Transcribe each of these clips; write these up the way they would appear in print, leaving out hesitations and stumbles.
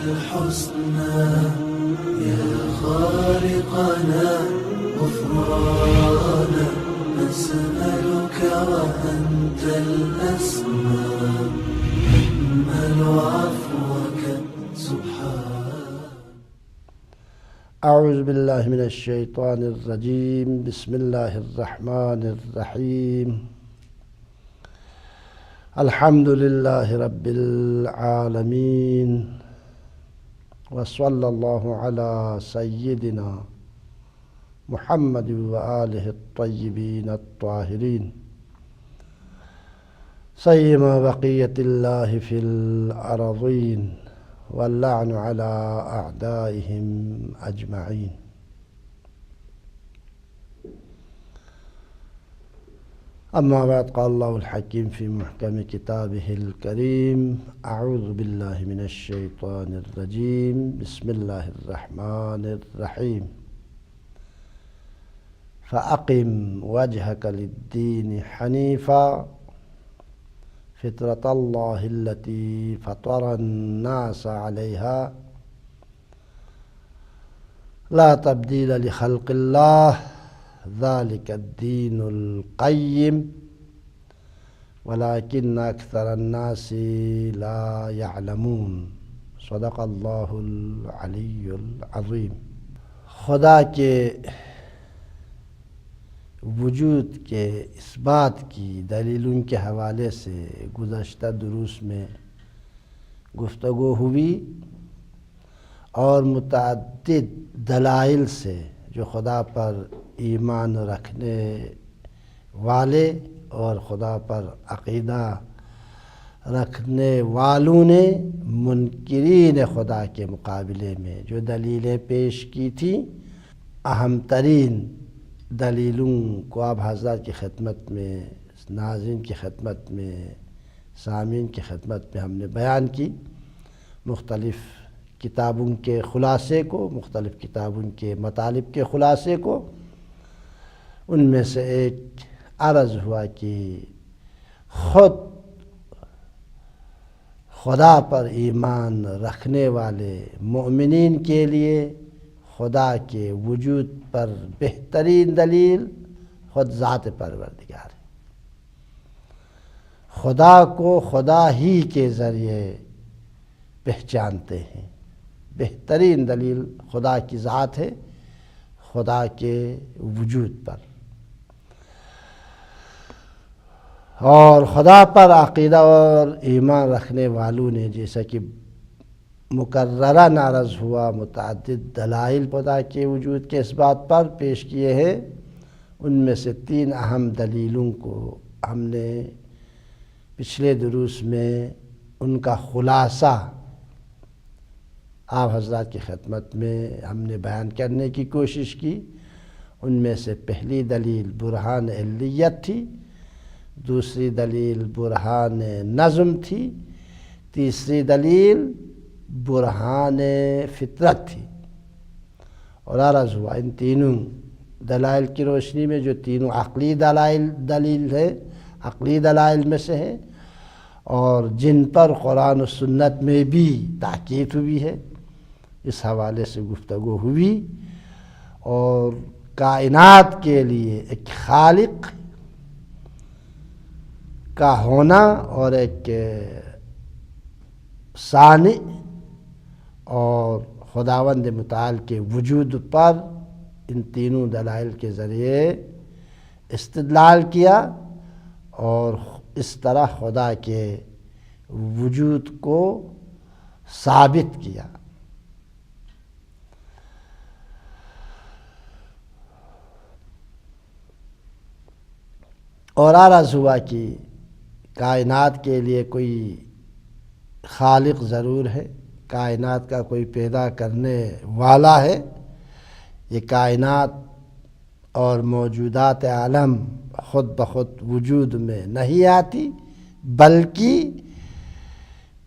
الحسنى يا خالقنا غفرانا نسألك وأنت الأسمى نأمل عفوك سبحان. أعوذ بالله من الشيطان الرجيم. بسم الله الرحمن الرحيم. الحمد لله رب العالمين وصلى الله على سيدنا محمد وآله الطيبين الطاهرين سيما بقية الله في الأرضين واللعن على أعدائهم أجمعين. أما بعد، قال الله الحكيم في محكم كتابه الكريم: أعوذ بالله من الشيطان الرجيم. بسم الله الرحمن الرحيم. فأقم وجهك للدين حنيفا فطرة الله التي فطر الناس عليها لا تبديل لخلق الله ذلك الدين القيم ولكن أكثر الناس لا يعلمون. صدق اللہ العلی العظیم. خدا کے وجود کے اس بات کی دلیلوں کے حوالے سے گزشتہ دروس میں گفتگو ہوئی اور متعدد دلائل سے جو خدا پر ایمان رکھنے والے اور خدا پر عقیدہ رکھنے والوں نے منکرین خدا کے مقابلے میں جو دلیلیں پیش کی تھیں، اہم ترین دلیلوں کو اب حضرات کی خدمت میں، ناظرین کی خدمت میں، سامعین کی خدمت میں ہم نے بیان کی. مختلف کتابوں کے خلاصے کو، مختلف کتابوں کے مطالب کے خلاصے کو. ان میں سے ایک عرض ہوا کہ خود خدا پر ایمان رکھنے والے مومنین کے لیے خدا کے وجود پر بہترین دلیل خود ذات پروردگار ہے. خدا کو خدا ہی کے ذریعے پہچانتے ہیں. بہترین دلیل خدا کی ذات ہے، خدا کے وجود پر. اور خدا پر عقیدہ اور ایمان رکھنے والوں نے، جیسا کہ مکررہ عرض ہوا، متعدد دلائل خدا کے وجود کے اس بات پر پیش کیے ہیں. ان میں سے 3 اہم دلیلوں کو ہم نے پچھلے دروس میں ان کا خلاصہ آپ حضرات کی خدمت میں ہم نے بیان کرنے کی کوشش کی. ان میں سے پہلی دلیل برہان علیت تھی، دوسری دلیل برہان نظم تھی، تیسری دلیل برہان فطرت تھی. اور عرض ہوا ان تینوں دلائل کی روشنی میں، جو تینوں عقلی دلیل ہے، عقلی دلائل میں سے ہیں اور جن پر قرآن و سنت میں بھی تاکید ہوئی ہے، اس حوالے سے گفتگو ہوئی. اور کائنات کے لیے ایک خالق کا ہونا اور ایک صانع اور خداوند متعال کے وجود پر ان تینوں دلائل کے ذریعے استدلال کیا اور اس طرح خدا کے وجود کو ثابت کیا. اور عرض ہوا کہ کائنات کے لیے کوئی خالق ضرور ہے، کائنات کا کوئی پیدا کرنے والا ہے. یہ کائنات اور موجودات عالم خود بخود وجود میں نہیں آتی، بلکہ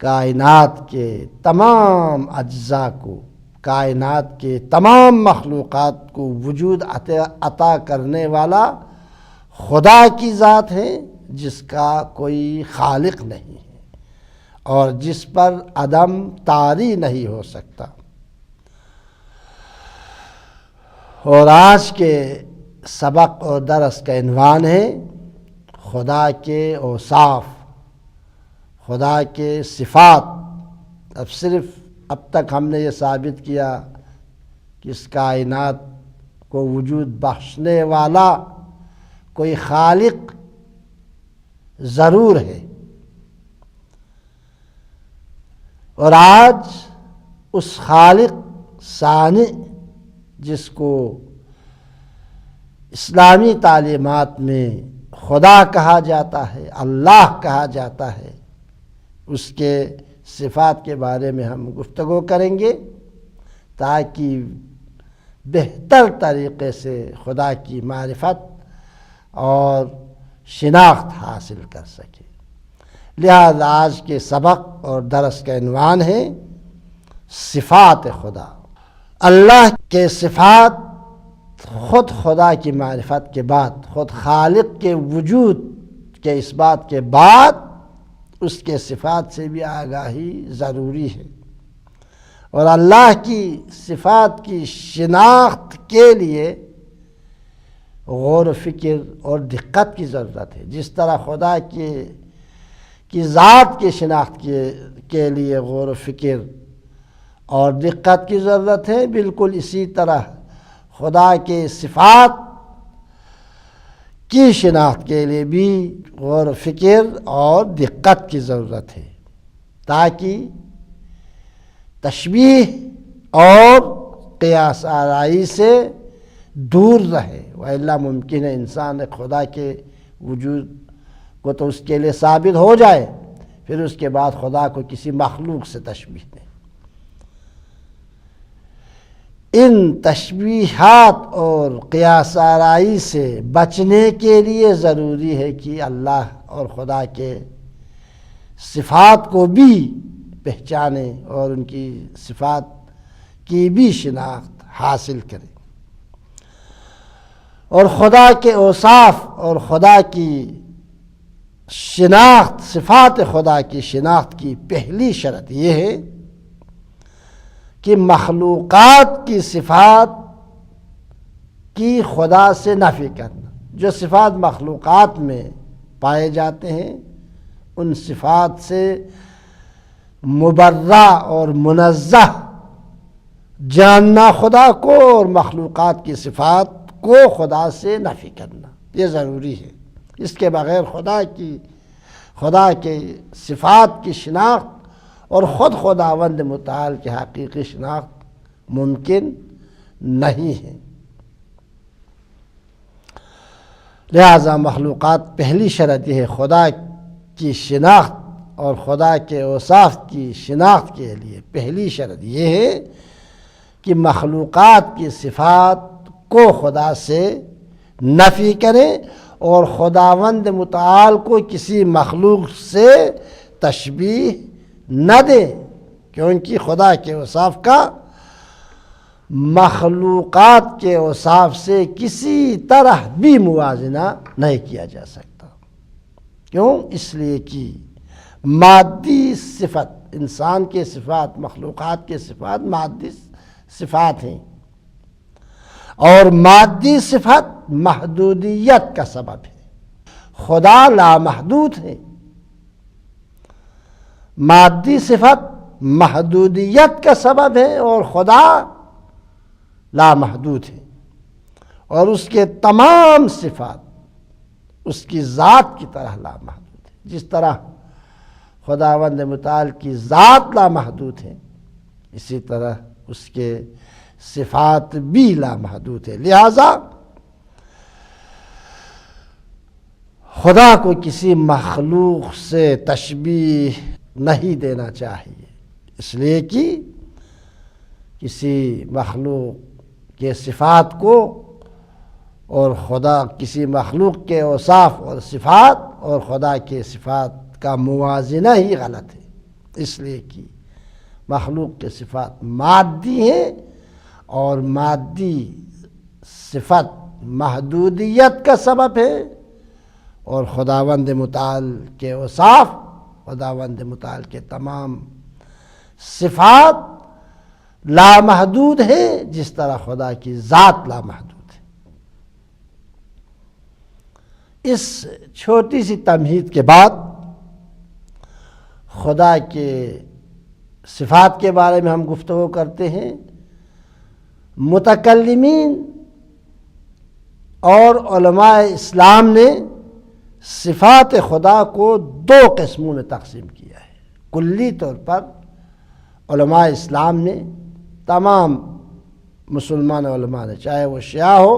کائنات کے تمام اجزاء کو، کائنات کے تمام مخلوقات کو وجود عطا کرنے والا خدا کی ذات ہے، جس کا کوئی خالق نہیں ہے. اور جس پر عدم طاری نہیں ہو سکتا۔ اور آج کے سبق اور درس کا عنوان ہے خدا کے اوصاف، خدا کے صفات۔ اب تک ہم نے یہ ثابت کیا کہ اس کائنات کو وجود بخشنے والا کوئی خالق ضرور ہے، اور آج اس خالق صانع جس کو اسلامی تعلیمات میں خدا کہا جاتا ہے، اللہ کہا جاتا ہے، اس کے صفات کے بارے میں ہم گفتگو کریں گے تاکہ بہتر طریقے سے خدا کی معرفت اور شناخت حاصل کر سکے۔ لہذا آج کے سبق اور درس کا عنوان ہے صفات خدا۔ اللہ کے صفات خود خدا کی معرفت کے بعد، خود خالق کے وجود کے اس بات کے بعد اس کے صفات سے بھی آگاہی ضروری ہے، اور اللہ کی صفات کی شناخت کے لیے غور و فکر اور دقت کی ضرورت ہے۔ جس طرح خدا کی ذات کی شناخت کے لیے غور و فکر اور دقت کی ضرورت ہے، بالکل اسی طرح خدا کے صفات کی شناخت کے لیے بھی غور و فکر اور دقت کی ضرورت ہے، تاکہ تشبیہ اور قیاس آرائی سے دور رہے، وإلا ممکن ہے انسان خدا کے وجود کو تو اس کے لیے ثابت ہو جائے، پھر اس کے بعد خدا کو کسی مخلوق سے تشبیہ دے۔ ان تشبیہات اور قیاس آرائی سے بچنے کے لیے ضروری ہے کہ اللہ اور خدا کے صفات کو بھی پہچانے اور ان کی صفات کی بھی شناخت حاصل کرے، اور خدا کے اوصاف اور خدا کی شناخت، صفات خدا کی شناخت کی پہلی شرط یہ ہے کہ مخلوقات کی صفات کی خدا سے نفی کرنا۔ جو صفات مخلوقات میں پائے جاتے ہیں ان صفات سے مبرہ اور منزہ جاننا خدا کو، اور مخلوقات کی صفات کو خدا سے نفی کرنا، یہ ضروری ہے۔ اس کے بغیر خدا کے صفات کی شناخت اور خود خداوند متعال کی حقیقی شناخت ممکن نہیں ہے۔ لہذا مخلوقات پہلی شرط یہ ہے، خدا کی شناخت اور خدا کے اوصاف کی شناخت کے لیے پہلی شرط یہ ہے کہ مخلوقات کی صفات کو خدا سے نفی کریں اور خداوند متعال کو کسی مخلوق سے تشبیہ نہ دیں، کیونکہ خدا کے اوصاف کا مخلوقات کے اوصاف سے کسی طرح بھی موازنہ نہیں کیا جا سکتا۔ کیوں؟ اس لیے کہ مادی صفت، انسان کے صفات، مخلوقات کے صفات مادی صفات ہیں، اور مادی صفت محدودیت کا سبب ہے۔ خدا لامحدود ہے، مادی صفت محدودیت کا سبب ہے اور خدا لامحدود ہے، اور اس کے تمام صفات اس کی ذات کی طرح لامحدود ہے۔ جس طرح خداوند متعال کی ذات لامحدود ہے، اسی طرح اس کے صفات بھی لامحدود ہے۔ لہذا خدا کو کسی مخلوق سے تشبیہ نہیں دینا چاہیے، اس لیے کہ کسی مخلوق کے صفات کو اور کسی مخلوق کے اوصاف اور صفات اور خدا کے صفات کا موازنہ ہی غلط ہے، اس لیے کہ مخلوق کے صفات مادی ہیں، اور مادی صفت محدودیت کا سبب ہے، اور خداوند متعال کے اوصاف خداوند متعال کے تمام صفات لامحدود ہیں، جس طرح خدا کی ذات لامحدود ہے۔ اس چھوٹی سی تمہید کے بعد خدا کے صفات کے بارے میں ہم گفتگو کرتے ہیں۔ متکلمین اور علماء اسلام نے صفات خدا کو دو قسموں میں تقسیم کیا ہے۔ کلی طور پر علماء اسلام نے، تمام مسلمان علماء نے، چاہے وہ شیعہ ہو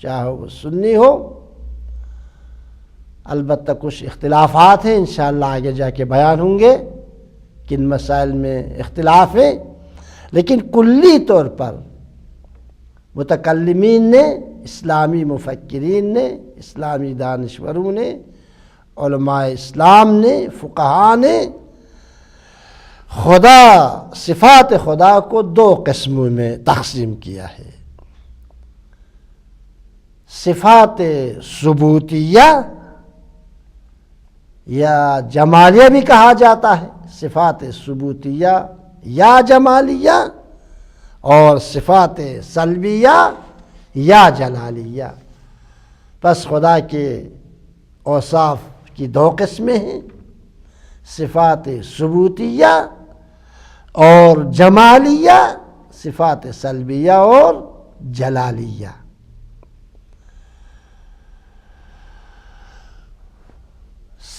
چاہے وہ سنی ہو، البتہ کچھ اختلافات ہیں، انشاءاللہ آگے جا کے بیان ہوں گے کن مسائل میں اختلاف ہے، لیکن کلی طور پر متکلمین نے، اسلامی مفکرین نے، اسلامی دانشوروں نے، علماء اسلام نے، فقہاء نے صفات خدا کو دو قسموں میں تقسیم کیا ہے۔ صفات ثبوتیہ یا جمالیہ بھی کہا جاتا ہے، صفات ثبوتیہ یا جمالیہ، اور صفات سلبیہ یا جلالیہ۔ پس خدا کے اوصاف کی دو قسمیں ہیں، صفات ثبوتیہ اور جمالیہ، صفات سلبیہ اور جلالیہ۔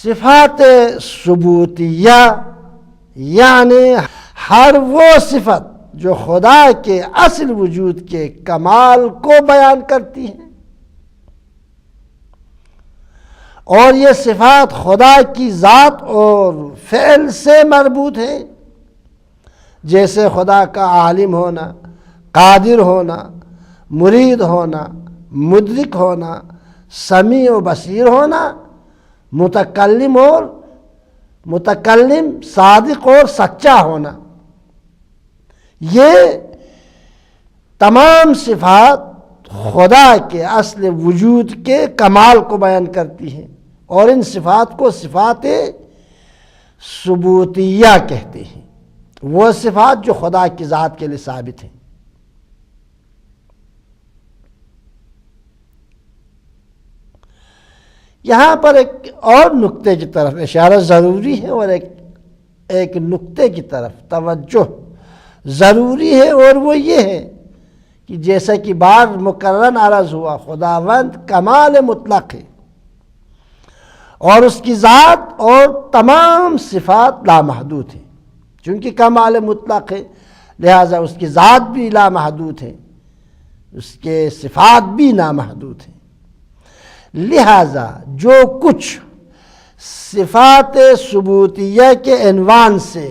صفات ثبوتیہ یعنی ہر وہ صفت جو خدا کے اصل وجود کے کمال کو بیان کرتی ہیں، اور یہ صفات خدا کی ذات اور فعل سے مربوط ہیں، جیسے خدا کا عالم ہونا، قادر ہونا، مرید ہونا، مدرک ہونا، سمیع و بصیر ہونا، متکلم صادق اور سچا ہونا۔ یہ تمام صفات خدا کے اصل وجود کے کمال کو بیان کرتی ہیں، اور ان صفات کو صفات ثبوتیہ کہتے ہیں، وہ صفات جو خدا کی ذات کے لیے ثابت ہیں۔ یہاں پر ایک اور نقطے کی طرف اشارہ ضروری ہے، اور ایک نقطے کی طرف توجہ ضروری ہے، اور وہ یہ ہے کہ جیسا کہ بار مکرر عرض ہوا، خداوند کمال مطلق ہے، اور اس کی ذات اور تمام صفات لامحدود ہیں۔ چونکہ کمال مطلق ہے، لہذا اس کی ذات بھی لامحدود ہے، اس کے صفات بھی نامحدود ہیں۔ لہذا جو کچھ صفات ثبوتیہ کے عنوان سے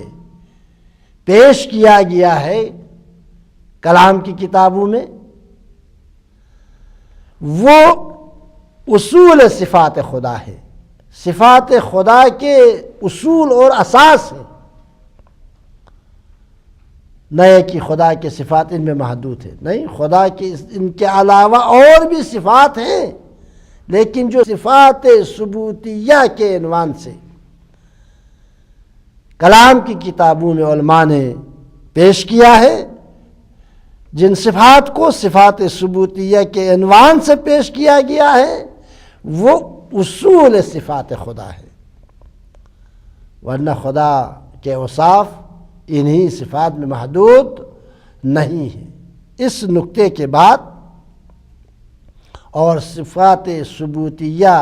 پیش کیا گیا ہے کلام کی کتابوں میں، وہ اصول صفات خدا ہے، صفات خدا کے اصول اور اساس ہیں۔ نہیں کہ خدا کے صفات ان میں محدود ہیں، نہیں، خدا کے ان کے علاوہ اور بھی صفات ہیں، لیکن جو صفات ثبوتیہ کے عنوان سے کلام کی کتابوں میں علماء نے پیش کیا ہے، جن صفات کو صفات ثبوتیہ کے عنوان سے پیش کیا گیا ہے، وہ اصول صفات خدا ہے، ورنہ خدا کے اوصاف انہی صفات میں محدود نہیں ہیں۔ اس نقطے کے بعد اور صفات ثبوتیہ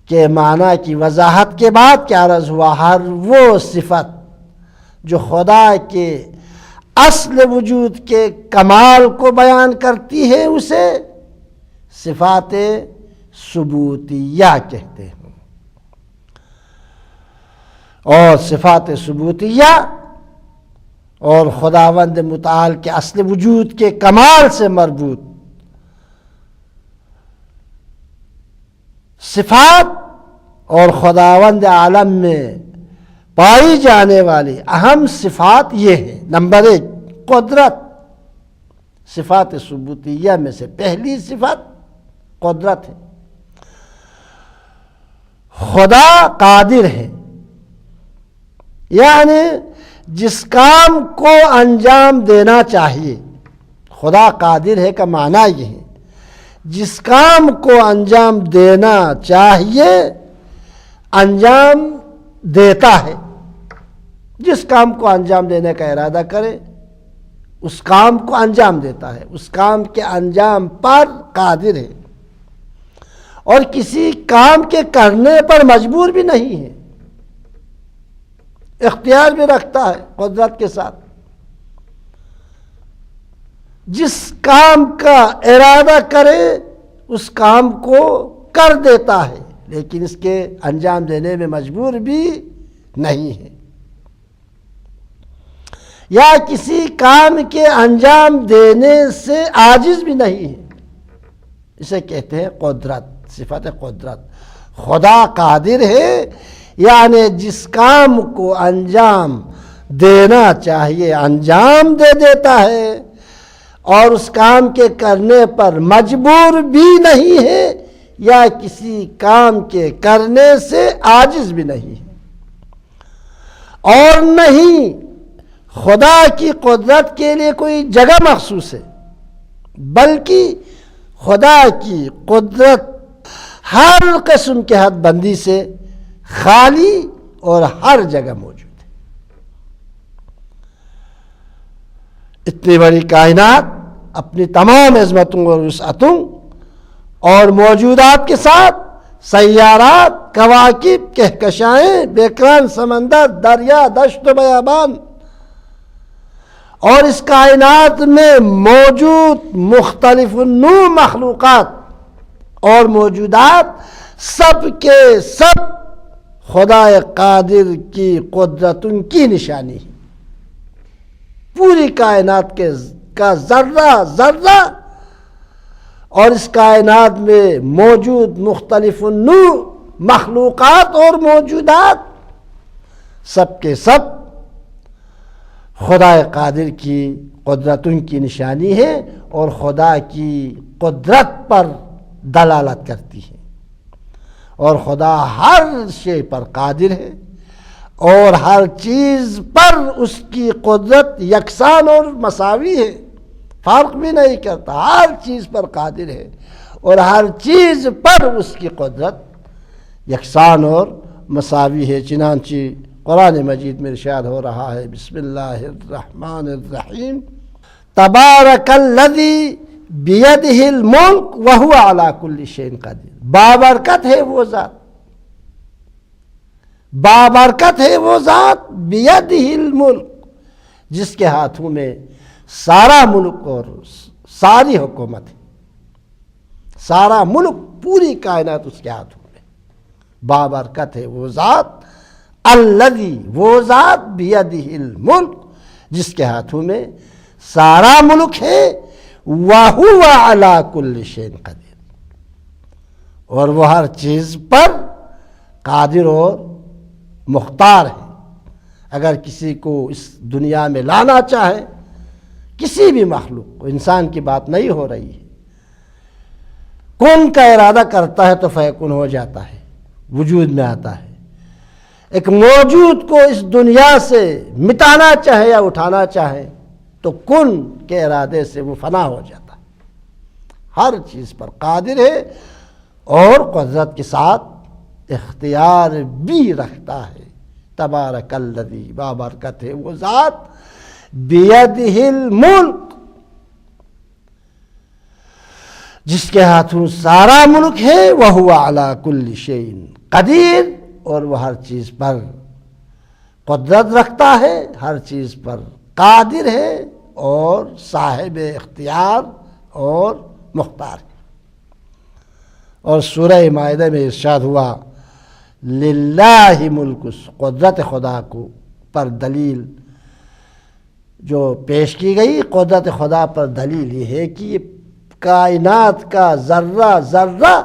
کے معنی کی وضاحت کے بعد کیا عرض ہوا، ہر وہ صفت جو خدا کے اصل وجود کے کمال کو بیان کرتی ہے، اسے صفات ثبوتیہ کہتے ہیں۔ اور صفات ثبوتیہ اور خداوند متعال کے اصل وجود کے کمال سے مربوط صفات اور خداوند عالم میں پائی جانے والی اہم صفات یہ ہے۔ نمبر 1 قدرت، صفات ثبوتیہ میں سے پہلی صفت قدرت ہے۔ خدا قادر ہے، یعنی جس کام کو انجام دینا چاہیے، خدا قادر ہے کا معنی یہ ہے جس کام کو انجام دینا چاہیے انجام دیتا ہے۔ جس کام کو انجام دینے کا ارادہ کرے اس کام کو انجام دیتا ہے، اس کام کے انجام پر قادر ہے، اور کسی کام کے کرنے پر مجبور بھی نہیں ہے، اختیار بھی رکھتا ہے قدرت کے ساتھ۔ جس کام کا ارادہ کرے اس کام کو کر دیتا ہے، لیکن اس کے انجام دینے میں مجبور بھی نہیں ہے، یا کسی کام کے انجام دینے سے عاجز بھی نہیں ہے۔ اسے کہتے ہیں قدرت، صفت قدرت۔ خدا قادر ہے یعنی جس کام کو انجام دینا چاہیے انجام دے دیتا ہے، اور اس کام کے کرنے پر مجبور بھی نہیں ہے، یا کسی کام کے کرنے سے عاجز بھی نہیں ہے۔ اور نہیں خدا کی قدرت کے لیے کوئی جگہ مخصوص ہے، بلکہ خدا کی قدرت ہر قسم کے حد بندی سے خالی اور ہر جگہ موجود ہے۔ اتنی بڑی کائنات اپنی تمام عظمتوں اور وسعتوں اور موجودات کے ساتھ سیارات، کواکب، کہکشائیں، بیکران سمندر، دریا، دشت و بیابان، اور اس کائنات میں موجود مختلف نوع مخلوقات اور موجودات سب کے سب خدا قادر کی قدرتوں کی نشانی ہے۔ پوری کائنات کا ذرہ ذرہ اور اس کائنات میں موجود مختلف نوع مخلوقات اور موجودات سب کے سب خدا قادر کی قدرتوں کی نشانی ہے، اور خدا کی قدرت پر دلالت کرتی ہے، اور خدا ہر شے پر قادر ہے، اور ہر چیز پر اس کی قدرت یکساں اور مساوی ہے، فرق بھی نہیں کرتا، ہر چیز پر قادر ہے، اور ہر چیز پر اس کی قدرت یکساں اور مساوی ہے۔ چنانچہ قرآن مجید میں ارشاد ہو رہا ہے، بسم اللہ الرحمن الرحیم، تبارک الذی بیدہ الملک وہو علی کل شیء قدیر۔ بابرکت ہے وہ ذات، بابرکت ہے وہ ذات بیدہ الملک جس کے ہاتھوں میں سارا ملک اور ساری حکومت ہے، سارا ملک پوری کائنات اس کے ہاتھوں میں۔ بابرکت ہے وہ ذات، الذی وہ ذات بیدہ الملک جس کے ہاتھوں میں سارا ملک ہے، وَهُوَ عَلَى كُلِّ شَيْءٍ قَدِيرٌ، اور وہ ہر چیز پر قادر اور مختار ہے۔ اگر کسی کو اس دنیا میں لانا چاہے، کسی بھی مخلوق کو، انسان کی بات نہیں ہو رہی ہے، کون کا ارادہ کرتا ہے تو فیکون ہو جاتا ہے، وجود میں آتا ہے۔ ایک موجود کو اس دنیا سے مٹانا چاہے یا اٹھانا چاہے تو کن کے ارادے سے وہ فنا ہو جاتا ہے۔ ہر چیز پر قادر ہے اور قدرت کے ساتھ اختیار بھی رکھتا ہے۔ تبارک الذی، بابرکت ہے وہ ذات، بیدہ الملک جس کے ہاتھوں سارا ملک ہے، وہو علی کل شیء قدیر، اور وہ ہر چیز پر قدرت رکھتا ہے، ہر چیز پر قادر ہے اور صاحب اختیار اور مختار ہے۔ اور سورہ مائدہ میں ارشاد ہوا، للہ ملک، قدرت خدا کو پر دلیل جو پیش کی گئی، قدرت خدا پر دلیل یہ ہے کہ یہ کائنات کا ذرہ ذرہ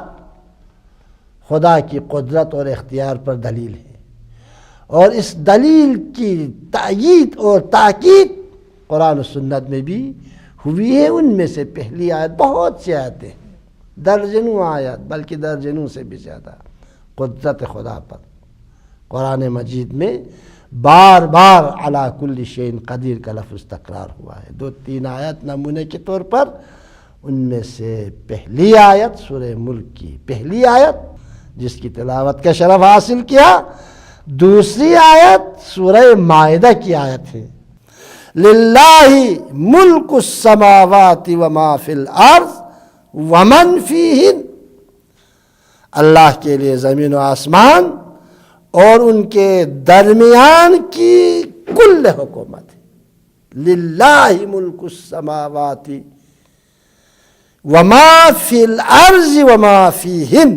خدا کی قدرت اور اختیار پر دلیل ہے، اور اس دلیل کی تأیید اور تاکید قرآن و سنت میں بھی ہوئی ہے۔ ان میں سے پہلی آیت، بہت سی آیتیں، درجنوں آیت، بلکہ درجنوں سے بھی زیادہ قدرت خدا پر قرآن مجید میں بار بار علی کل شیء قدیر کا لفظ تکرار ہوا ہے. 2-3 آیت نمونے کے طور پر، ان میں سے پہلی آیت سورہ ملک کی پہلی آیت جس کی تلاوت کا شرف حاصل کیا، دوسری آیت سورہ مائدہ کی آیت ہے. للہ ملک السماوات وما فی الارض ومن فیہن، اللہ کے لیے زمین و آسمان اور ان کے درمیان کی کل حکومت ہے. للہ ملک السماوات وما فی الارض وما فیہن،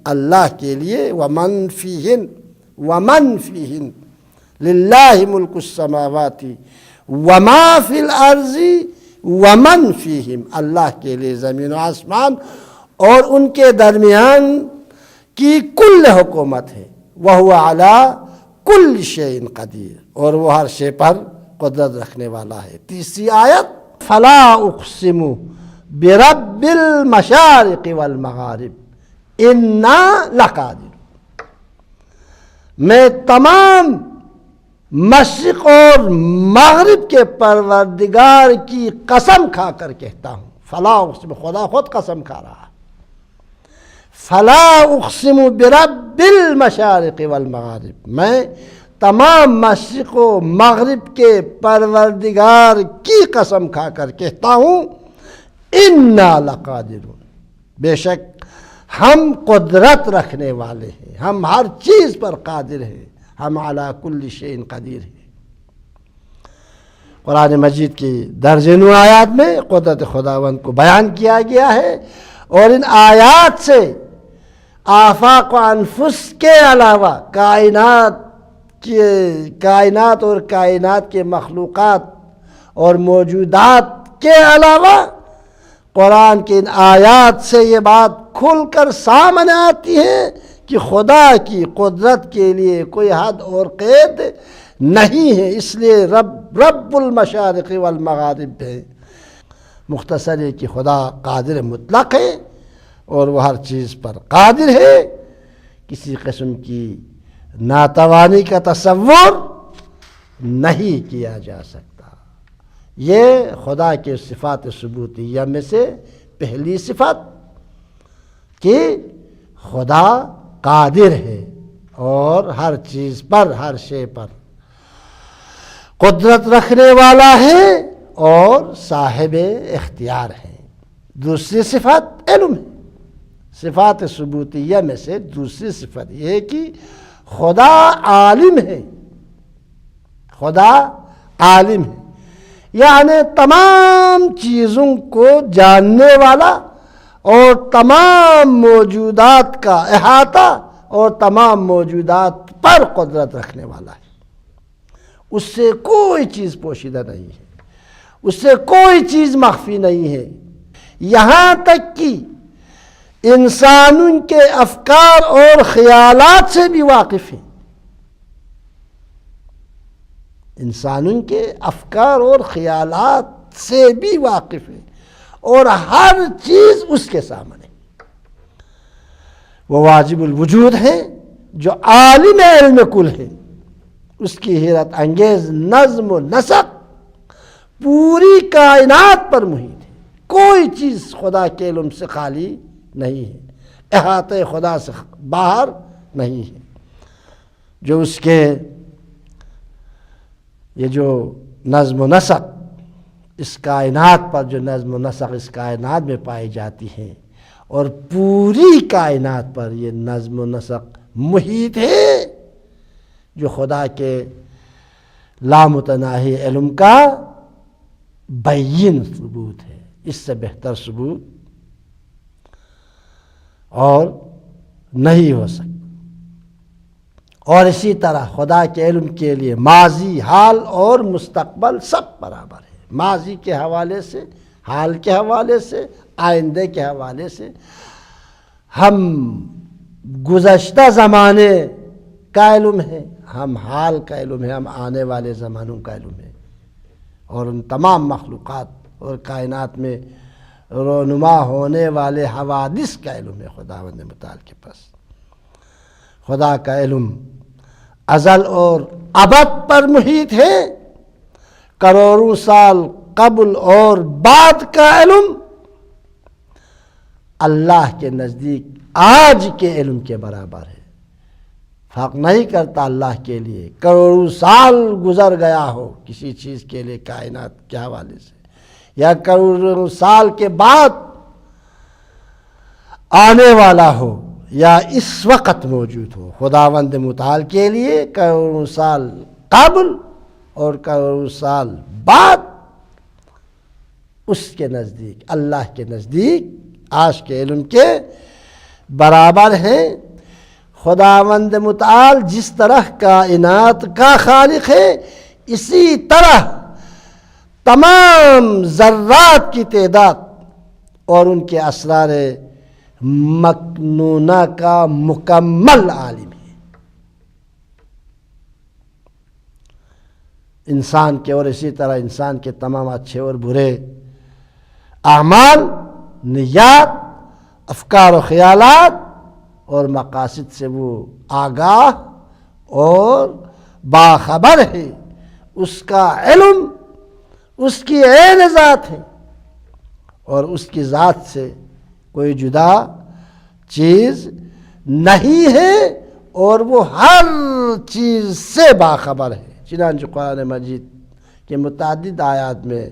اللہ کے لیے ومن فیہن، ومن فیہن، للہ ملک السماوات وما فی الارض ومن فیہم، اللہ کے لیے زمین و آسمان اور ان کے درمیان کی کل حکومت ہے. وَهُوَ عَلَى كُلِّ شَيْءٍ قَدِيرٌ، اور وہ ہر شے پر قدرت رکھنے والا ہے. تیسری آیت فَلَا أُقْسِمُ بِرَبِّ الْمَشَارِقِ وَالْمَغَارِبِ إِنَّا لَقَادِرُونَ، میں تمام مشرق اور مغرب کے پروردگار کی قسم کھا کر کہتا ہوں. فَلَا أُقْسِمُ، خدا خود قسم کھا رہا ہے. فَلَا أُقْسِمُ بِرَبِّ الْمَشَارِقِ وَالْمَغَارِبِ، میں تمام مشرق و مغرب کے پروردگار کی قسم کھا کر کہتا ہوں اِنَّا لَقَادِرُونَ، بے شک ہم قدرت رکھنے والے ہیں، ہم ہر چیز پر قادر ہیں، ہم علی کل شیء قدیر ہیں. قرآن مجید کی درجنوں آیات میں قدرت خداوند کو بیان کیا گیا ہے، اور ان آیات سے آفاق و انفس کے علاوہ کائنات اور کائنات کے مخلوقات اور موجودات کے علاوہ قرآن کی ان آیات سے یہ بات کھل کر سامنے آتی ہے کہ خدا کی قدرت کے لیے کوئی حد اور قید نہیں ہے. اس لیے رب المشارق والمغارب ہے. مختصر ہے کہ خدا قادر مطلق ہے اور وہ ہر چیز پر قادر ہے. کسی قسم کی ناتوانی کا تصور نہیں کیا جا سکتا. یہ خدا کے صفات ثبوتیہ میں سے پہلی صفت کہ خدا قادر ہے اور ہر چیز پر، ہر شے پر قدرت رکھنے والا ہے اور صاحب اختیار ہے. دوسری صفت علم ہے. صفات ثبوتیہ میں سے دوسری صفت یہ ہے کہ خدا عالم ہے. خدا عالم ہے، یعنی تمام چیزوں کو جاننے والا اور تمام موجودات کا احاطہ اور تمام موجودات پر قدرت رکھنے والا ہے. اس سے کوئی چیز پوشیدہ نہیں ہے، اس سے کوئی چیز مخفی نہیں ہے. یہاں تک کہ انسانوں کے افکار اور خیالات سے بھی واقف ہے. انسانوں کے افکار اور خیالات سے بھی واقف ہے اور ہر چیز اس کے سامنے. وہ واجب الوجود ہے جو عالم علم کل ہے. اس کی حیرت انگیز نظم و نسق پوری کائنات پر محیط ہے. کوئی چیز خدا کے علم سے خالی نہیں ہے، احاطہ خدا سے باہر نہیں ہے. جو اس کے یہ جو نظم و نسق اس کائنات پر، جو نظم و نسق اس کائنات میں پائی جاتی ہے اور پوری کائنات پر یہ نظم و نسق محیط ہے، جو خدا کے لامتناہی علم کا بین ثبوت ہے. اس سے بہتر ثبوت اور نہیں ہو سکتا. اور اسی طرح خدا کے علم کے لیے ماضی، حال اور مستقبل سب برابر ہے. ماضی کے حوالے سے، حال کے حوالے سے، آئندے کے حوالے سے. ہم گزشتہ زمانے کا علم ہے، ہم حال کا علم ہے، ہم آنے والے زمانوں کا علم ہے، اور ان تمام مخلوقات اور کائنات میں رونما ہونے والے حوادث کا علم ہے خداوند متعال کے پاس. خدا کا علم ازل اور ابد پر محیط ہے، کروڑوں سال قبل اور بعد کا علم اللہ کے نزدیک آج کے علم کے برابر ہے، فرق نہیں کرتا اللہ کے لیے کروڑوں سال گزر گیا ہو کسی چیز کے لیے کائنات کے حوالے سے، یا کروڑوں سال کے بعد آنے والا ہو یا اس وقت موجود ہو، خداوند متعال کے لیے کروڑوں سال قبل اور کروڑوں سال بعد اس کے نزدیک، اللہ کے نزدیک آج کے علم کے برابر ہیں۔ خداوند متعال جس طرح کائنات کا خالق ہے، اسی طرح تمام ذرات کی تعداد اور ان کے اسرار مکنونہ کا مکمل عالم ہے۔ انسان کے اور اسی طرح انسان کے تمام اچھے اور برے اعمال، نیات، افکار و خیالات اور مقاصد سے وہ آگاہ اور باخبر ہے، اس کا علم اس کی عین ذات ہے اور اس کی ذات سے کوئی جدا چیز نہیں ہے اور وہ ہر چیز سے باخبر ہے۔ چنانچہ قرآن مجید کے متعدد آیات میں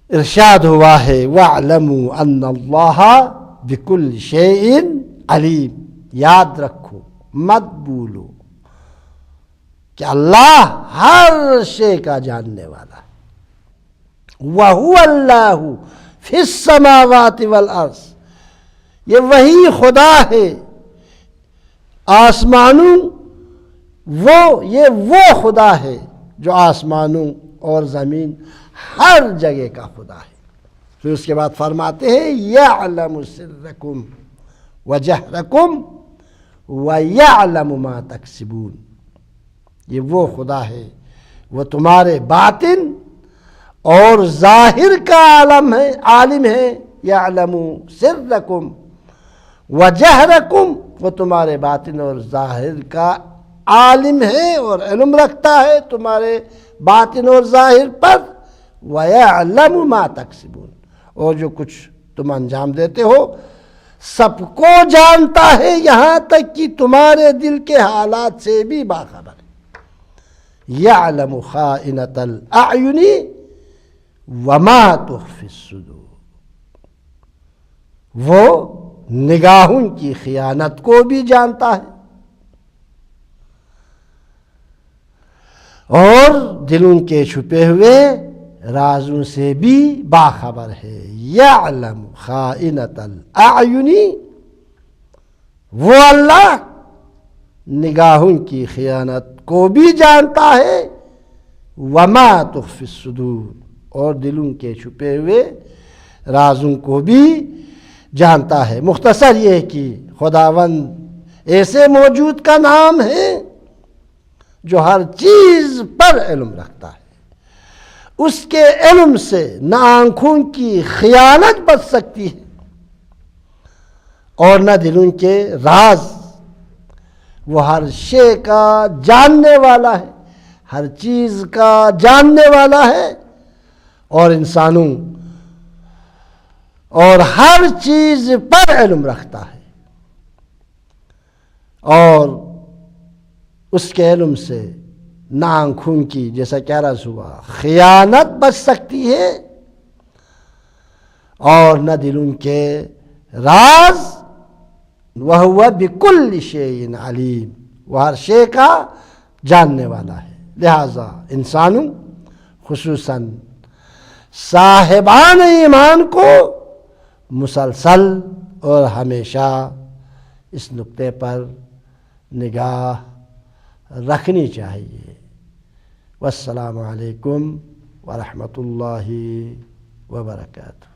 ارشاد ہوا ہے وَاعْلَمُوا أَنَّ اللَّهَ بِكُلِّ شَيْءٍ عَلِيمٌ، یاد رکھو مت بھولو کہ اللہ ہر شے کا جاننے والا ہے۔ وَهُوَ اللَّهُ فِي السَّمَاوَاتِ وَالْأَرْضِ، یہ وہی خدا ہے آسمانوں، وہ خدا ہے جو آسمانوں اور زمین ہر جگہ کا خدا ہے۔ پھر اس کے بعد فرماتے ہیں یعلم سرکم وجہرکم ویعلم ما تکسبون، یہ وہ خدا ہے، وہ تمہارے باطن اور ظاہر کا عالم ہے۔ یعلم سرکم وجہرکم، وہ تمہارے باطن اور ظاہر کا عالم ہے اور علم رکھتا ہے تمہارے باطن اور ظاہر پر۔ وَيَعْلَمُ مَا تَكْسِبُونَ، اور جو کچھ تم انجام دیتے ہو سب کو جانتا ہے، یہاں تک کہ تمہارے دل کے حالات سے بھی باخبر ہے۔ يَعْلَمُ خَائِنَةَ الْأَعْيُنِ وَمَا تُخْفِي الصُّدُورُ، وہ نگاہوں کی خیانت کو بھی جانتا ہے اور دلوں کے چھپے ہوئے رازوں سے بھی باخبر ہے۔ یعلم خائنۃ الاعین، وہ اللہ نگاہوں کی خیانت کو بھی جانتا ہے، وما تخفی الصدور، اور دلوں کے چھپے ہوئے رازوں کو بھی جانتا ہے۔ مختصر یہ کہ خداوند ایسے موجود کا نام ہے جو ہر چیز پر علم رکھتا ہے، اس کے علم سے نہ آنکھوں کی خیانت بچ سکتی ہے اور نہ دلوں کے راز۔ وہ ہر شے کا جاننے والا ہے، ہر چیز کا جاننے والا ہے، اور انسانوں اور ہر چیز پر علم رکھتا ہے، اور اس کے علم سے نہ آنکھوں کی، جیسا کیا عرض ہوا، خیانت بچ سکتی ہے اور نہ دلوں کے راز۔ وَهُوَ بِكُلِّ شَيْءٍ عَلِيمٌ، وہ ہر شے کا جاننے والا ہے۔ لہذا انسانوں، خصوصاً صاحبان ایمان کو مسلسل اور ہمیشہ اس نقطے پر نگاہ رکھنی چاہیے۔ والسلام علیکم ورحمۃ اللہ وبرکاتہ۔